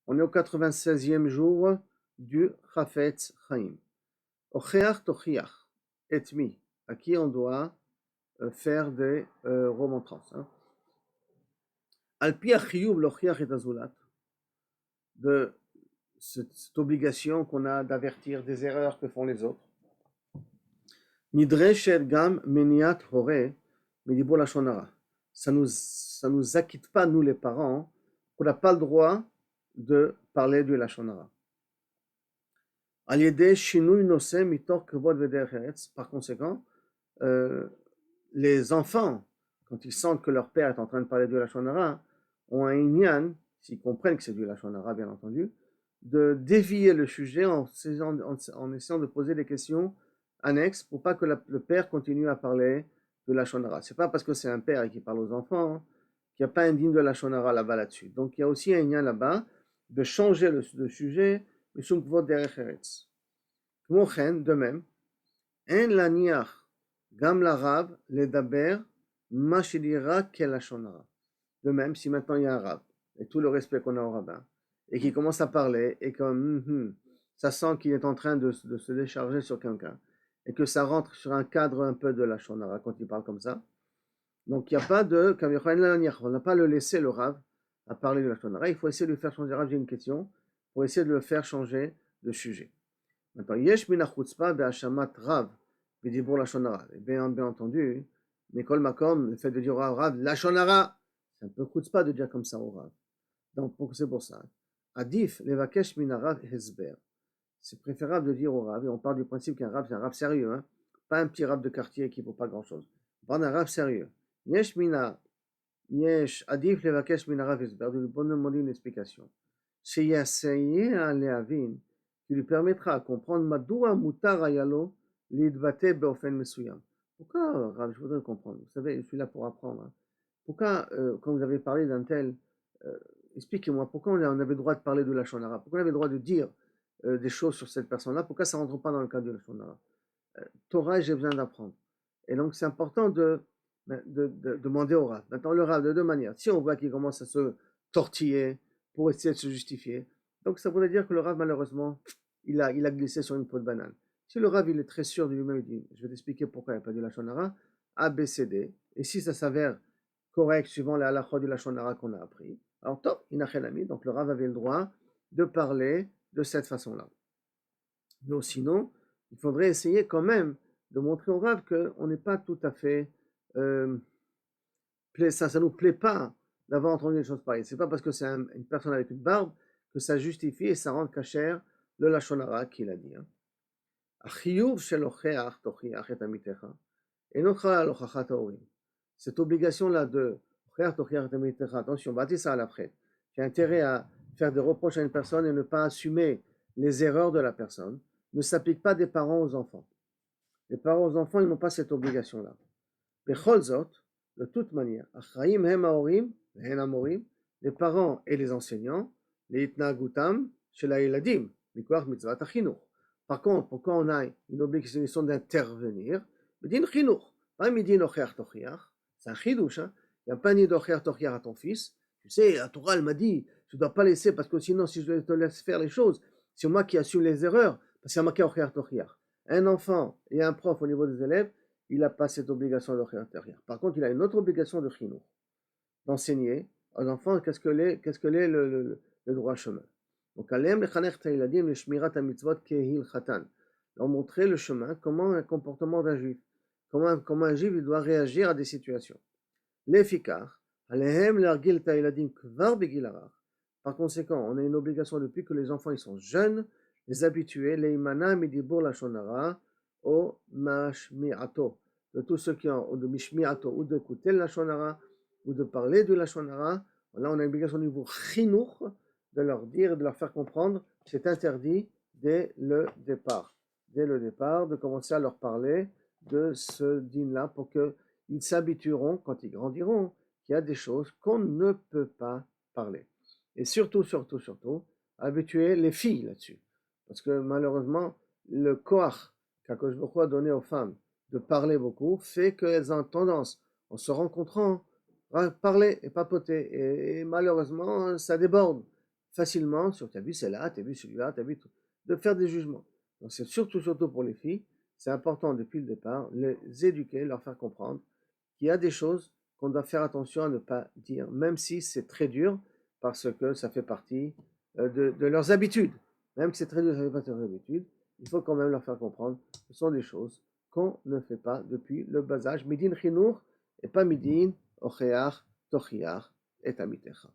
On est au 96e jour du Chafetz Chaim. Ocheach tochiach, etmi, à qui on doit faire des remontrances. Al-pi achiyuv lochiach et azulat, de cette obligation qu'on a d'avertir des erreurs que font les autres. Nidreshet gam meniat hore medibur lashon hara. Ça nous acquitte pas, nous les parents, qu'on n'a pas le droit de parler du lashon hara. Al yedei shinui noseh mitor kavod vederech eretz. Par conséquent, les enfants, quand ils sentent que leur père est en train de parler du lashon hara, ont un inyan, s'ils comprennent que c'est du lashon hara, bien entendu, de dévier le sujet en essayant de poser des questions annexes pour pas que le père continue à parler de lashon hara. C'est pas parce que c'est un père qui parle aux enfants qu'il n'y a pas un digne de lashon hara là-bas là-dessus. Donc il y a aussi un inyan là-bas de changer le sujet, mishum kvod derech eretz. כמו כן, de même, אין להניח גם לרב לדבר מה שנראה כלשון הרע. De même, si maintenant il y a un rab, et tout le respect qu'on a au rabbin, et qui commence à parler, et comme ça sent qu'il est en train de se décharger sur quelqu'un, et que ça rentre sur un cadre un peu de la shonara quand il parle comme ça, donc il n'y a pas de, on n'a pas le laisser le rab à parler de la shonara, il faut essayer de le faire changer. Rav, j'ai une question, pour essayer de le faire changer de sujet. Maintenant, yesh min ha-chutzpah be'ashamat rav b'dibur lashon hara. Et bien entendu, mais kol makom, le fait de dire au rav lashon hara, c'est un peu chutzpah de dire comme ça au rav. Donc c'est pour ça. Adif levakesh min harav hesber. C'est préférable de dire au rav, et on parle du principe qu'un rav, c'est un rav sérieux, hein, pas un petit rav de quartier qui ne vaut pas grand-chose. On parle d'un rav sérieux. Yesh adif levakesh min harav hesber, de lui demander une explication. Sheyaseyeh aleavin, qui lui permettra de comprendre Madoua mutar ayalo lidbate beofen mesuyam. Pourquoi, Rav, je voudrais comprendre. Vous savez, je suis là pour apprendre. Hein. Pourquoi, quand vous avez parlé d'un tel, expliquez-moi, pourquoi on avait le droit de parler de la lashon hara? Pourquoi on avait le droit de dire des choses sur cette personne-là? Pourquoi ça ne rentre pas dans le cadre de la lashon hara? Torah, j'ai besoin d'apprendre. Et donc, c'est important de demander au Rav. Maintenant, le Rav, de deux manières. Si on voit qu'il commence à se tortiller pour essayer de se justifier, donc ça voudrait dire que le Rav, malheureusement, il a glissé sur une peau de banane. Si le Rav, il est très sûr de lui-même, il dit, je vais t'expliquer pourquoi il n'y a pas de lashon hara, A, B, C, D. Et si ça s'avère correct, suivant la halakha du lashon hara qu'on a appris, alors top, inachelami, donc le Rav avait le droit de parler de cette façon-là. Mais sinon, il faudrait essayer quand même de montrer au Rav qu'on n'est pas tout à fait... ça ne nous plaît pas d'avoir entendu des choses pareilles. C'est pas parce que c'est une personne avec une barbe que ça justifie et ça rend cachère le lashon hara qu'il a dit. Cette obligation-là de attention, bâtis ça à l'après. J'ai intérêt à faire des reproches à une personne et ne pas assumer les erreurs de la personne, ne s'applique pas des parents aux enfants. Les parents aux enfants, ils n'ont pas cette obligation-là. De toute manière, les parents et les enseignants, les itnagutam chez la iladim, mitzvat achinour. Par contre, pourquoi on a une obligation d'intervenir? Midin chinour, pas midin ocher tochiach, c'est un chidouche, hein? Il n'y a pas ni d'ocher tochiach à ton fils. Tu sais, la Torah, elle m'a dit, tu ne dois pas laisser, parce que sinon, si je te laisse faire les choses, c'est moi qui assume les erreurs, parce qu'il y a marqué ocher tochiach. Un enfant et un prof au niveau des élèves, il n'a pas cette obligation de l'intérieur. Par contre, il a une autre obligation de chinour, d'enseigner aux enfants qu'est-ce que l'est le droit chemin. Donc, leur montrer le chemin, comment un comportement d'un juif, comment un juif il doit réagir à des situations. Par conséquent, on a une obligation depuis que les enfants ils sont jeunes, les habituer, les imana midibur lashon hara o mashmi'ato, de tous ceux qui ont de mishmi'ato ou d'écouter le lashon hara ou de parler du lashon hara. Là, on a une obligation au niveau chinour de leur dire et de leur faire comprendre que c'est interdit dès le départ. Dès le départ, de commencer à leur parler de ce din-là pour qu'ils s'habitueront, quand ils grandiront, qu'il y a des choses qu'on ne peut pas parler. Et surtout, habituer les filles là-dessus. Parce que malheureusement, le koach qu'Akadosh Baruch Hu a donné aux femmes de parler beaucoup fait qu'elles ont tendance, en se rencontrant, à parler et papoter. Et malheureusement, ça déborde. facilement sur t'as vu celle-là, t'as vu celui-là, t'as vu tout, de faire des jugements. Donc c'est surtout pour les filles, c'est important depuis le départ, les éduquer, leur faire comprendre qu'il y a des choses qu'on doit faire attention à ne pas dire, même si c'est très dur, parce que ça fait partie de leurs habitudes. Même si c'est très dur, ça fait partie de leurs habitudes, il faut quand même leur faire comprendre que ce sont des choses qu'on ne fait pas depuis le bas âge. Midin chinour et pas midin ocheach tochiach et amitecha.